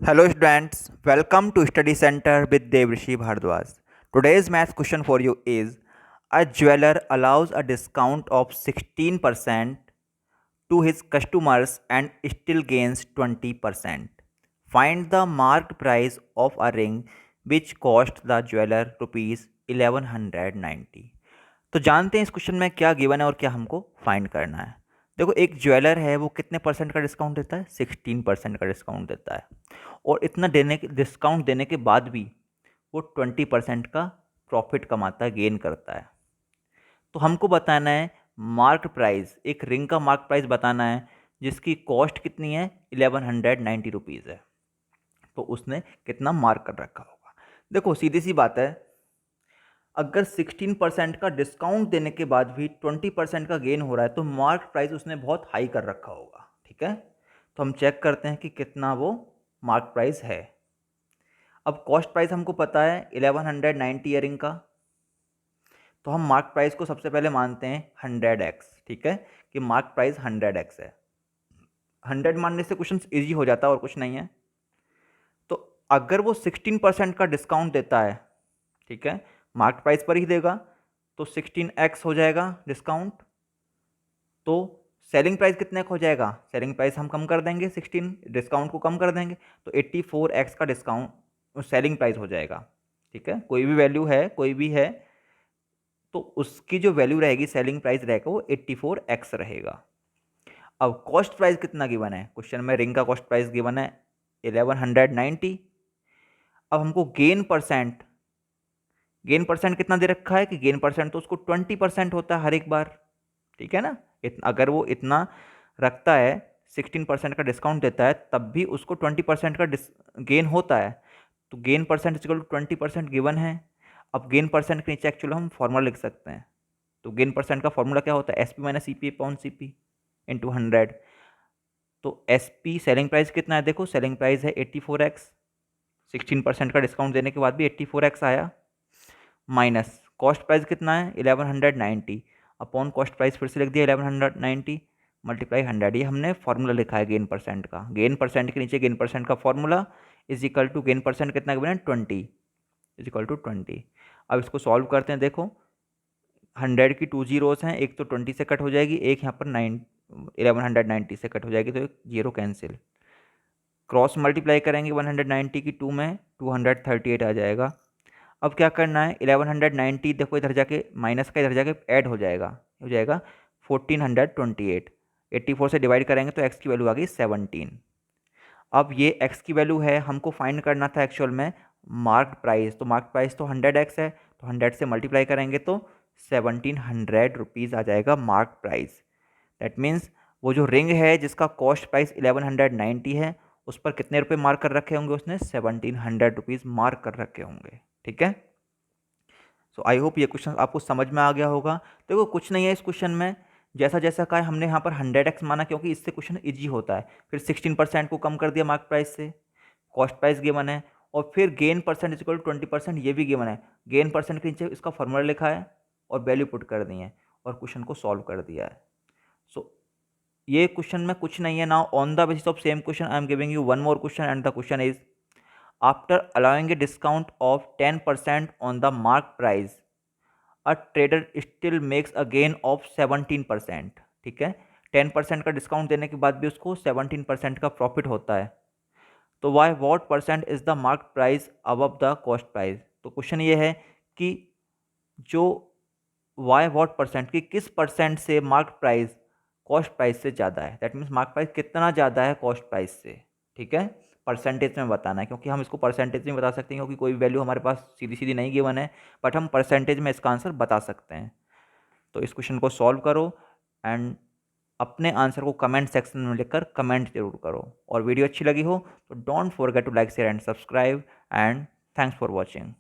Hello students, welcome to Study Center with Devrishi Bhardwaj. Today's math question for you is: a jeweler allows a discount of 16% to his customers and still gains 20%. Find the marked price of a ring which cost the jeweler rupees 1190. तो जानते हैं इस question में क्या given है और क्या हमको फाइंड करना है। देखो, एक ज्वेलर है, वो कितने परसेंट का डिस्काउंट देता है? 16% का डिस्काउंट देता है। और इतना डिस्काउंट देने के बाद भी वो 20% का प्रॉफिट कमाता है, गेन करता है। तो हमको बताना है मार्क प्राइस, एक रिंग का मार्क प्राइस बताना है जिसकी कॉस्ट कितनी है? 1190 रुपीज़ है। तो उसने कितना मार्क कर रखा होगा? देखो, सीधी सी बात है, अगर 16% का डिस्काउंट देने के बाद भी 20% का गेन हो रहा है तो मार्क प्राइस उसने बहुत हाई कर रखा होगा। ठीक है, तो हम चेक करते हैं कि कितना वो मार्क प्राइस है। अब कॉस्ट प्राइस हमको पता है 1190 ईयरिंग का, तो हम मार्क प्राइस को सबसे पहले मानते हैं 100x। ठीक है, कि मार्क प्राइस 100x है। 100 मानने से क्वेश्चन ईजी हो जाता है और कुछ नहीं है। तो अगर वो 16% का डिस्काउंट देता है, ठीक है, मार्क प्राइस पर ही देगा, तो 16x हो जाएगा डिस्काउंट। तो सेलिंग प्राइस कितने का हो जाएगा? सेलिंग प्राइस हम कम कर देंगे, 16 डिस्काउंट को कम कर देंगे, तो 84x का डिस्काउंट सेलिंग प्राइस हो जाएगा। ठीक है, कोई भी वैल्यू है, कोई भी है, तो उसकी जो वैल्यू रहेगी, सेलिंग प्राइस रहेगा, वो 84x रहेगा। अब कॉस्ट प्राइस कितना गिवन है? क्वेश्चन में रिंग का कॉस्ट प्राइस गिवन है 1190। अब हमको गेन परसेंट कितना दे रखा है कि गेन परसेंट तो उसको 20% होता है हर एक बार। ठीक है ना, अगर वो इतना रखता है, 16% का डिस्काउंट देता है, तब भी उसको 20% का गेन होता है। तो gain percent equal to 20% given है। अब गेन परसेंट के नीचे एक्चुअली हम फॉर्मूला लिख सकते हैं। तो गेन परसेंट का फॉर्मूला क्या होता है? S P minus C P upon C P into 100। तो एस पी सेलिंग प्राइस कितना है? देखो, सेलिंग प्राइस है 84x, 16% का डिस्काउंट देने के बाद भी 84x आया, माइनस कॉस्ट प्राइस कितना है? 1190 अपॉन कॉस्ट प्राइस फिर से लिख दिया 1190 मल्टीप्लाई 100। ये हमने फॉर्मूला लिखा है गेन परसेंट का। गेन परसेंट के नीचे गेन परसेंट का formula is equal to gain percent कितना गिवन है? 20 इज इक्वल टू 20। अब इसको सॉल्व करते हैं। देखो, 100 की 2 जीरोस हैं, एक तो 20 से कट हो जाएगी, एक यहाँ पर 1190 से कट हो जाएगी, तो एक जीरो कैंसिल। क्रॉस मल्टीप्लाई करेंगे 190 की 2 में, 238 आ जाएगा। अब क्या करना है? 1190 देखो इधर जाके माइनस का इधर जाके ऐड हो जाएगा, 1428। 84 से डिवाइड करेंगे तो x की वैल्यू आ गई 17। अब ये x की वैल्यू है, हमको फाइंड करना था एक्चुअल में मार्क प्राइस। तो मार्क प्राइस तो 100x है, तो 100 से मल्टीप्लाई करेंगे तो 1700 रुपीज़ आ जाएगा मार्क प्राइस। दैट मीन्स वो जो रिंग है जिसका कॉस्ट प्राइस 1190 है, उस पर कितने रुपए मार्क कर रखे होंगे? उसने 1700 रुपीज़ मार्क कर रखे होंगे। ठीक है, सो आई होप ये क्वेश्चन आपको समझ में आ गया होगा। देखो, कुछ नहीं है इस क्वेश्चन में, जैसा जैसा कहा है हमने यहाँ पर 100x माना क्योंकि इससे क्वेश्चन इजी होता है। फिर 16% को कम कर दिया मार्क प्राइस से, कॉस्ट प्राइस गिवन है, और फिर gain percent is equal to 20%, ये भी गिवन है। गेन परसेंट के नीचे इसका फॉर्मूला लिखा है और वैल्यू पुट कर दी है और क्वेश्चन को सॉल्व कर दिया है। सो ये क्वेश्चन में कुछ नहीं है। Now on the basis of same question I am giving you one more question and the question is: after allowing a discount of 10% on the mark price, a trader still makes a gain of 17%। ठीक है, 10% का discount देने के बाद भी उसको 17% का profit होता है। तो why what percent is the mark price above the cost price? तो क्वेश्चन ये है कि जो वाई वॉट परसेंट की किस परसेंट से मार्क प्राइस कॉस्ट प्राइस से ज़्यादा है। दैट मीन्स मार्क प्राइस कितना ज़्यादा है कॉस्ट प्राइस से। ठीक है, परसेंटेज में बताना है, क्योंकि हम इसको परसेंटेज में बता सकते हैं क्योंकि कोई वैल्यू हमारे पास सीधी सीधी नहीं गिवन है, बट हम परसेंटेज में इसका आंसर बता सकते हैं। तो इस क्वेश्चन को सॉल्व करो एंड अपने आंसर को कमेंट सेक्शन में लिखकर कमेंट जरूर करो। और वीडियो अच्छी लगी हो तो don't forget to like share and subscribe and thanks for watching.